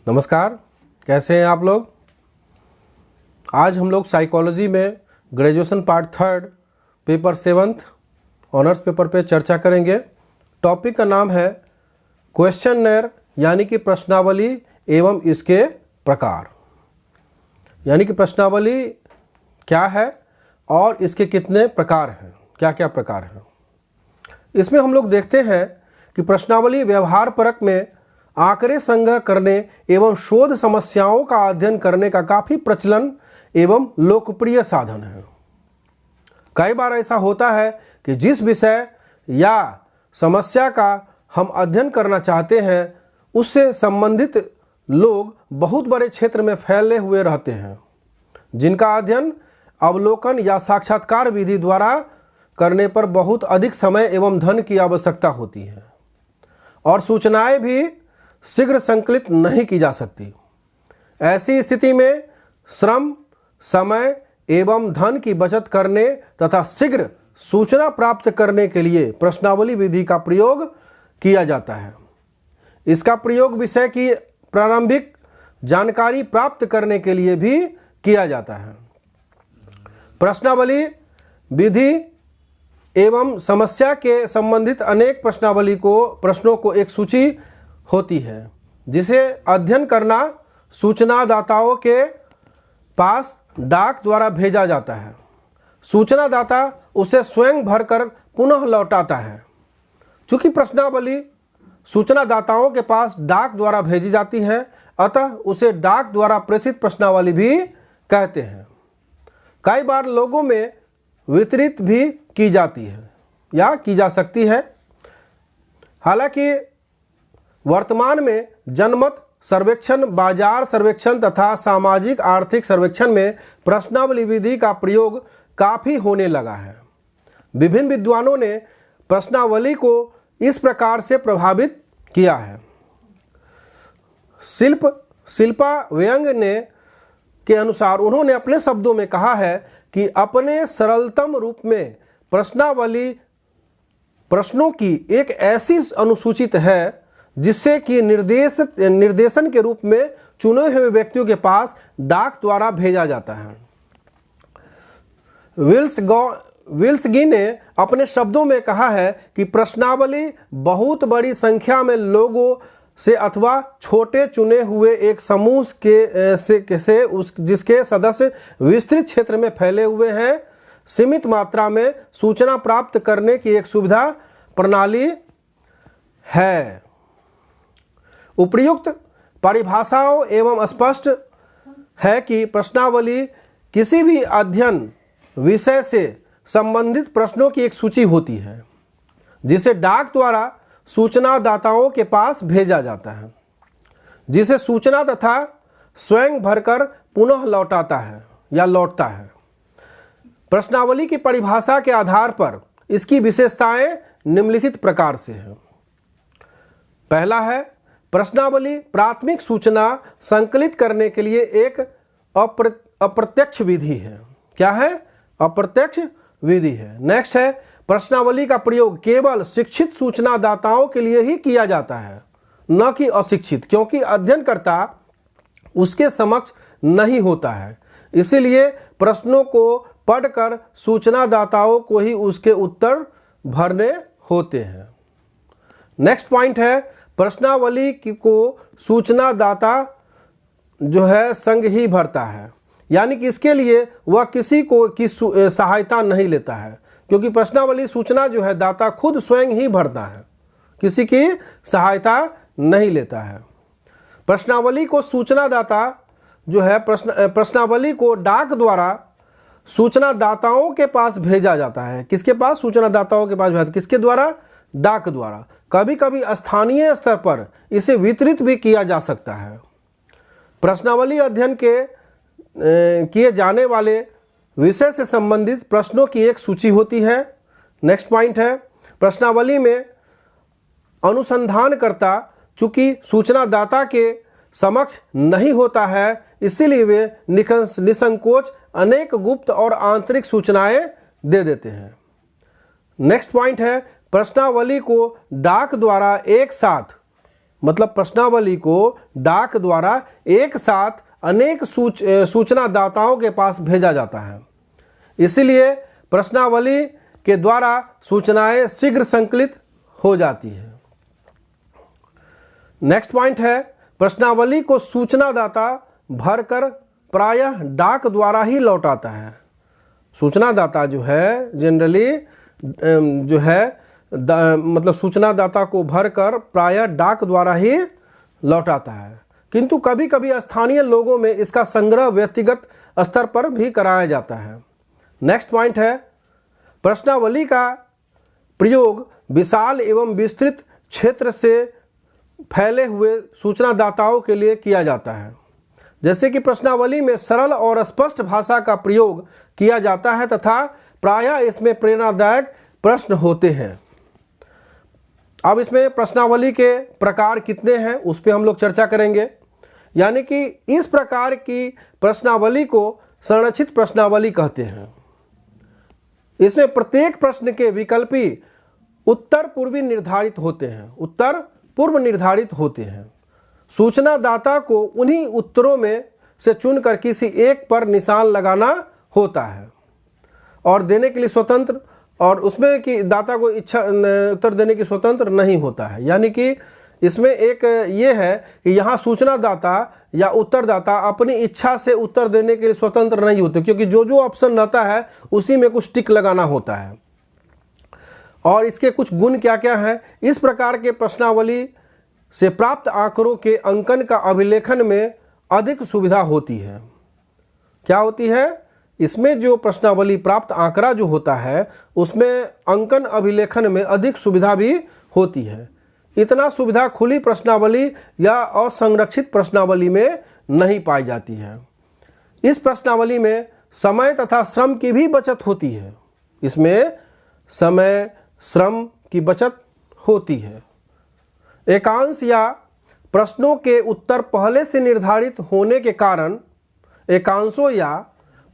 नमस्कार, कैसे हैं आप लोग। आज हम लोग साइकोलॉजी में graduation part 3 paper 7 honours paper पे चर्चा करेंगे। टॉपिक का नाम है क्वेश्चनर यानी कि प्रश्नावली एवं इसके प्रकार। यानी कि प्रश्नावली क्या है और इसके कितने प्रकार हैं, क्या क्या प्रकार हैं। इसमें हम लोग देखते हैं कि प्रश्नावली व्यवहार परक में आंकड़े संग्रह करने एवं शोध समस्याओं का अध्ययन करने का काफ़ी प्रचलन एवं लोकप्रिय साधन है। कई बार ऐसा होता है कि जिस विषय या समस्या का हम अध्ययन करना चाहते हैं उससे संबंधित लोग बहुत बड़े क्षेत्र में फैले हुए रहते हैं, जिनका अध्ययन अवलोकन या साक्षात्कार विधि द्वारा करने पर बहुत अधिक समय एवं धन की आवश्यकता होती है और सूचनाएं भी शीघ्र संकलित नहीं की जा सकती। ऐसी स्थिति में श्रम, समय एवं धन की बचत करने तथा शीघ्र सूचना प्राप्त करने के लिए प्रश्नावली विधि का प्रयोग किया जाता है। इसका प्रयोग विषय की प्रारंभिक जानकारी प्राप्त करने के लिए भी किया जाता है। प्रश्नावली विधि एवं समस्या के संबंधित अनेक प्रश्नों को एक सूची होती है, जिसे अध्ययन करना सूचनादाताओं के पास डाक द्वारा भेजा जाता है। सूचनादाता उसे स्वयं भरकर पुनः लौटाता है। चूँकि प्रश्नावली सूचनादाताओं के पास डाक द्वारा भेजी जाती है, अतः उसे डाक द्वारा प्रेषित प्रश्नावली भी कहते हैं। कई बार लोगों में वितरित भी की जाती है या की जा सकती है। हालांकि वर्तमान में जनमत सर्वेक्षण, बाजार सर्वेक्षण तथा सामाजिक आर्थिक सर्वेक्षण में प्रश्नावली विधि का प्रयोग काफ़ी होने लगा है। विभिन्न विद्वानों ने प्रश्नावली को इस प्रकार से प्रभावित किया है। शिल्पा व्यंग ने के अनुसार उन्होंने अपने शब्दों में कहा है कि अपने सरलतम रूप में प्रश्नावली प्रश्नों की एक ऐसी अनुसूचित है जिससे कि निर्देशन के रूप में चुने हुए व्यक्तियों के पास डाक द्वारा भेजा जाता है। विल्सगी ने अपने शब्दों में कहा है कि प्रश्नावली बहुत बड़ी संख्या में लोगों से अथवा छोटे चुने हुए एक समूह जिसके सदस्य विस्तृत क्षेत्र में फैले हुए हैं, सीमित मात्रा में सूचना प्राप्त करने की एक सुविधा प्रणाली है। उपर्युक्त परिभाषाओं एवं स्पष्ट है कि प्रश्नावली किसी भी अध्ययन विषय से संबंधित प्रश्नों की एक सूची होती है, जिसे डाक द्वारा सूचनादाताओं के पास भेजा जाता है, जिसे सूचना तथा स्वयं भरकर पुनः लौटाता है या लौटता है। प्रश्नावली की परिभाषा के आधार पर इसकी विशेषताएं निम्नलिखित प्रकार से हैं। पहला है, प्रश्नावली प्राथमिक सूचना संकलित करने के लिए एक अप्रत्यक्ष विधि है। क्या है? अप्रत्यक्ष विधि है। नेक्स्ट है, प्रश्नावली का प्रयोग केवल शिक्षित सूचनादाताओं के लिए ही किया जाता है, न कि अशिक्षित, क्योंकि अध्ययनकर्ता उसके समक्ष नहीं होता है। इसीलिए प्रश्नों को पढ़कर सूचनादाताओं को ही उसके उत्तर भरने होते हैं। नेक्स्ट पॉइंट है, प्रश्नावली को सूचनादाता जो है संग ही भरता है, यानी कि इसके लिए वह किसी को की सहायता नहीं लेता है, क्योंकि प्रश्नावली सूचना जो है दाता खुद स्वयं ही भरता है, किसी की सहायता नहीं लेता है। प्रश्नावली को सूचनादाता जो है प्रश्नावली को डाक द्वारा सूचनादाताओं के पास भेजा जाता है। किसके पास? सूचनादाताओं के पास भेजा। किसके द्वारा? डाक द्वारा। कभी कभी स्थानीय स्तर पर इसे वितरित भी किया जा सकता है। प्रश्नावली अध्ययन किए जाने वाले विषय से संबंधित प्रश्नों की एक सूची होती है। नेक्स्ट पॉइंट है, प्रश्नावली में अनुसंधानकर्ता चूंकि सूचनादाता के समक्ष नहीं होता है, इसीलिए वे निसंकोच अनेक गुप्त और आंतरिक सूचनाएं दे देते हैं। नेक्स्ट पॉइंट है, प्रश्नावली को डाक द्वारा एक साथ मतलब प्रश्नावली को डाक द्वारा एक साथ अनेक सूचना दाताओं के पास भेजा जाता है। इसलिए प्रश्नावली के द्वारा सूचनाएं शीघ्र संकलित हो जाती है। नेक्स्ट पॉइंट है, प्रश्नावली को सूचनादाता भरकर प्रायः डाक द्वारा ही लौटाता है। सूचनादाता जो है जनरली जो है मतलब सूचनादाता को भरकर प्रायः डाक द्वारा ही लौटाता है, किंतु कभी कभी स्थानीय लोगों में इसका संग्रह व्यक्तिगत स्तर पर भी कराया जाता है। नेक्स्ट पॉइंट है, प्रश्नावली का प्रयोग विशाल एवं विस्तृत क्षेत्र से फैले हुए सूचनादाताओं के लिए किया जाता है। जैसे कि प्रश्नावली में सरल और स्पष्ट भाषा का प्रयोग किया जाता है तथा प्रायः इसमें प्रेरणादायक प्रश्न होते हैं। अब इसमें प्रश्नावली के प्रकार कितने हैं उस पर हम लोग चर्चा करेंगे। यानी कि इस प्रकार की प्रश्नावली को संरक्षित प्रश्नावली कहते हैं। इसमें प्रत्येक प्रश्न के विकल्पी उत्तर पूर्व निर्धारित होते हैं। उत्तर पूर्व निर्धारित होते हैं। सूचनादाता को उन्हीं उत्तरों में से चुनकर किसी एक पर निशान लगाना होता है और देने के लिए स्वतंत्र, और उसमें कि दाता को इच्छा उत्तर देने की स्वतंत्र नहीं होता है। यानी कि इसमें एक ये है कि यहाँ सूचनादाता या उत्तरदाता अपनी इच्छा से उत्तर देने के लिए स्वतंत्र नहीं होते, क्योंकि जो जो ऑप्शन रहता है उसी में कुछ टिक लगाना होता है। और इसके कुछ गुण क्या क्या हैं? इस प्रकार के प्रश्नावली से प्राप्त आंकड़ों के अंकन का अभिलेखन में अधिक सुविधा होती है। क्या होती है? इसमें जो प्रश्नावली प्राप्त आंकड़ा जो होता है उसमें अंकन अभिलेखन में अधिक सुविधा भी होती है। इतना सुविधा खुली प्रश्नावली या असंरक्षित प्रश्नावली में नहीं पाई जाती है। इस प्रश्नावली में समय तथा श्रम की भी बचत होती है। इसमें समय श्रम की बचत होती है। एकांश या प्रश्नों के उत्तर पहले से निर्धारित होने के कारण, एकांशों या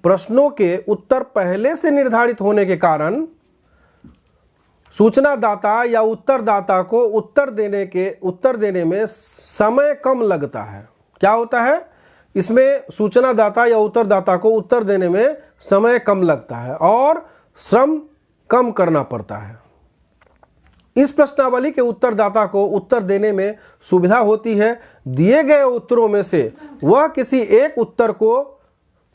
प्रश्नों के उत्तर पहले से निर्धारित होने के कारण सूचनादाता या उत्तरदाता को उत्तर देने में समय कम लगता है। क्या होता है? इसमें सूचनादाता या उत्तरदाता को उत्तर देने में समय कम लगता है और श्रम कम करना पड़ता है। इस प्रश्नावली के उत्तरदाता को उत्तर देने में सुविधा होती है। दिए गए उत्तरों में से वह किसी एक उत्तर को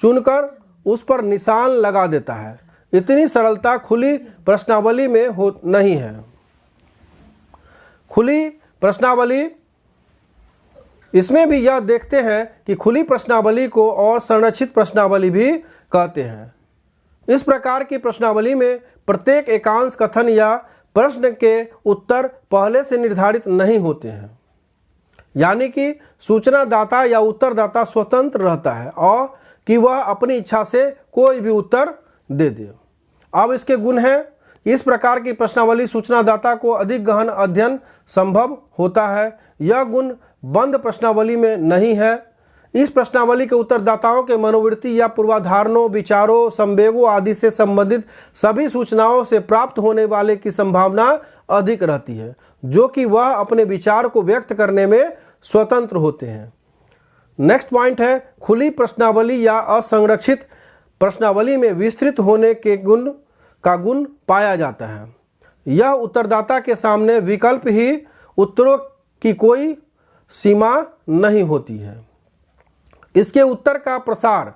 चुनकर उस पर निशान लगा देता है। इतनी सरलता खुली प्रश्नावली में नहीं है। खुली प्रश्नावली, इसमें भी यह देखते हैं कि खुली प्रश्नावली को और संरक्षित प्रश्नावली भी कहते हैं। इस प्रकार की प्रश्नावली में प्रत्येक एकांश कथन या प्रश्न के उत्तर पहले से निर्धारित नहीं होते हैं। यानी कि सूचनादाता या उत्तरदाता स्वतंत्र रहता है और कि वह अपनी इच्छा से कोई भी उत्तर दे दे। अब इसके गुण हैं, इस प्रकार की प्रश्नावली सूचनादाता को अधिक गहन अध्ययन संभव होता है। यह गुण बंद प्रश्नावली में नहीं है। इस प्रश्नावली के उत्तरदाताओं के मनोवृत्ति या पूर्वाधारणों, विचारों, संवेगों आदि से संबंधित सभी सूचनाओं से प्राप्त होने वाले की संभावना अधिक रहती है, जो कि वह अपने विचार को व्यक्त करने में स्वतंत्र होते हैं। नेक्स्ट पॉइंट है, खुली प्रश्नावली या असंरक्षित प्रश्नावली में विस्तृत होने के गुण पाया जाता है। यह उत्तरदाता के सामने विकल्प ही उत्तरों की कोई सीमा नहीं होती है। इसके उत्तर का प्रसार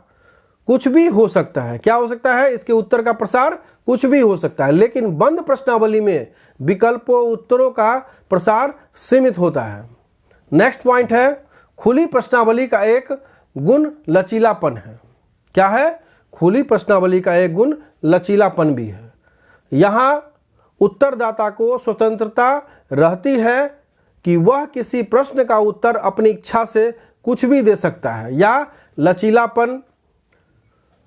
कुछ भी हो सकता है। क्या हो सकता है? इसके उत्तर का प्रसार कुछ भी हो सकता है। लेकिन बंद प्रश्नावली में विकल्पों उत्तरों का प्रसार सीमित होता है। नेक्स्ट पॉइंट है, खुली प्रश्नावली का एक गुण लचीलापन है। क्या है? खुली प्रश्नावली का एक गुण लचीलापन भी है। यहाँ उत्तरदाता को स्वतंत्रता रहती है कि वह किसी प्रश्न का उत्तर अपनी इच्छा से कुछ भी दे सकता है। या लचीलापन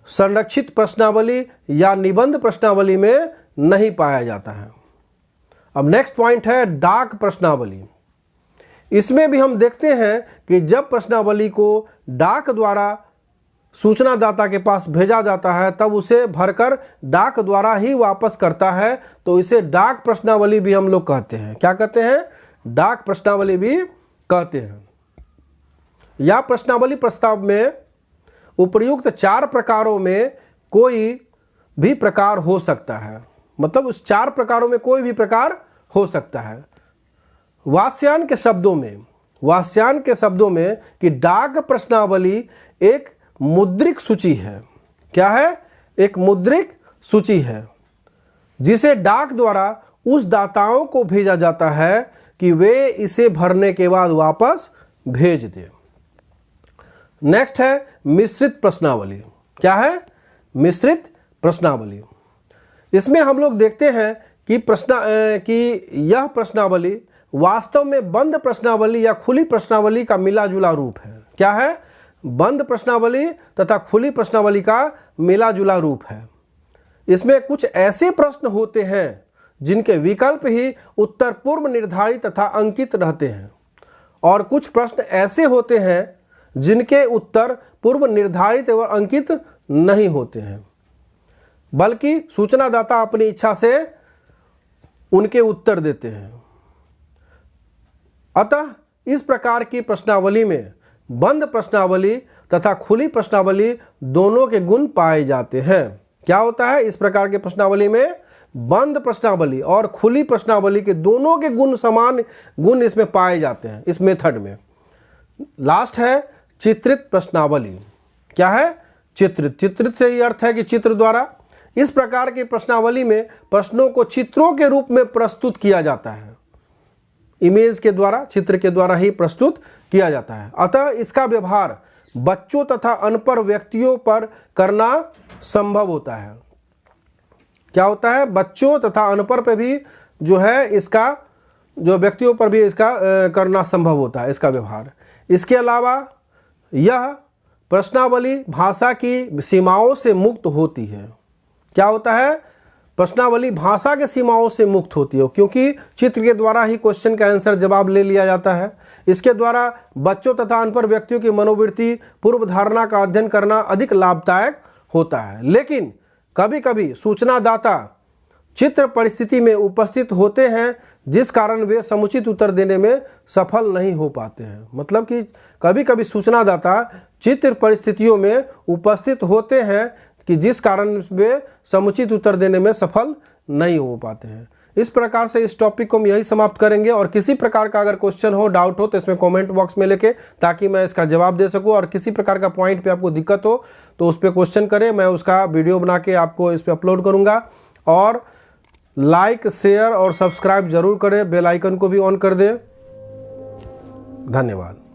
संरक्षित प्रश्नावली या निबंध प्रश्नावली में नहीं पाया जाता है। अब नेक्स्ट पॉइंट है डाक प्रश्नावली। इसमें भी हम देखते हैं कि जब प्रश्नावली को डाक द्वारा सूचनादाता के पास भेजा जाता है तब उसे भरकर डाक द्वारा ही वापस करता है, तो इसे डाक प्रश्नावली भी हम लोग कहते हैं। क्या कहते हैं? डाक प्रश्नावली भी कहते हैं। या प्रश्नावली प्रस्ताव में उपर्युक्त 4 प्रकारों में कोई भी प्रकार हो सकता है, मतलब उस 4 प्रकारों में कोई भी प्रकार हो सकता है। वात्स्यायन के शब्दों में कि डाक प्रश्नावली एक मुद्रिक सूची है। क्या है? एक मुद्रिक सूची है जिसे डाक द्वारा उस दाताओं को भेजा जाता है कि वे इसे भरने के बाद वापस भेज दें। नेक्स्ट है मिश्रित प्रश्नावली। क्या है? मिश्रित प्रश्नावली। इसमें हम लोग देखते हैं कि यह प्रश्नावली वास्तव में बंद प्रश्नावली या खुली प्रश्नावली का मिला जुला रूप है। क्या है? बंद प्रश्नावली तथा खुली प्रश्नावली का मिला जुला रूप है। इसमें कुछ ऐसे प्रश्न होते हैं जिनके विकल्प ही उत्तर पूर्व निर्धारित तथा अंकित रहते हैं, और कुछ प्रश्न ऐसे होते हैं जिनके उत्तर पूर्व निर्धारित एवं अंकित नहीं होते हैं, बल्कि सूचनादाता अपनी इच्छा से उनके उत्तर देते हैं। अतः इस प्रकार की प्रश्नावली में बंद प्रश्नावली तथा खुली प्रश्नावली दोनों के गुण पाए जाते हैं। क्या होता है? इस प्रकार के प्रश्नावली में बंद प्रश्नावली और खुली प्रश्नावली के दोनों के गुण समान गुण इसमें पाए जाते हैं इस मेथड में। लास्ट है चित्रित प्रश्नावली। क्या है? चित्रित से ही अर्थ है कि चित्र द्वारा। इस प्रकार की प्रश्नावली में प्रश्नों को चित्रों के रूप में प्रस्तुत किया जाता है, इमेज के द्वारा, चित्र के द्वारा ही प्रस्तुत किया जाता है। अतः इसका व्यवहार बच्चों तथा अनपढ़ व्यक्तियों पर करना संभव होता है। क्या होता है? बच्चों तथा अनपढ़ पे भी जो है इसका, जो व्यक्तियों पर भी इसका करना संभव होता है, इसका व्यवहार। इसके अलावा यह प्रश्नावली भाषा की सीमाओं से मुक्त होती है। क्या होता है? प्रश्नावली भाषा के सीमाओं से मुक्त होती है, क्योंकि चित्र के द्वारा ही क्वेश्चन का आंसर जवाब ले लिया जाता है। इसके द्वारा बच्चों तथा अनपढ़ व्यक्तियों की मनोवृत्ति पूर्व धारणा का अध्ययन करना अधिक लाभदायक होता है। लेकिन कभी कभी सूचनादाता चित्र परिस्थिति में उपस्थित होते हैं, जिस कारण वे समुचित उत्तर देने में सफल नहीं हो पाते हैं। मतलब कि कभी कभी सूचनादाता चित्र परिस्थितियों में उपस्थित होते हैं कि जिस कारण वे समुचित उत्तर देने में सफल नहीं हो पाते हैं। इस प्रकार से इस टॉपिक को हम यही समाप्त करेंगे, और किसी प्रकार का अगर क्वेश्चन हो, डाउट हो, तो इसमें कमेंट बॉक्स में लिखे, ताकि मैं इसका जवाब दे सकूं। और किसी प्रकार का पॉइंट पे आपको दिक्कत हो तो उस पर क्वेश्चन करें, मैं उसका वीडियो बना के आपको इस पर अपलोड करूँगा। और लाइक, शेयर और सब्सक्राइब जरूर करें, बेल आइकन को भी ऑन कर दें। धन्यवाद।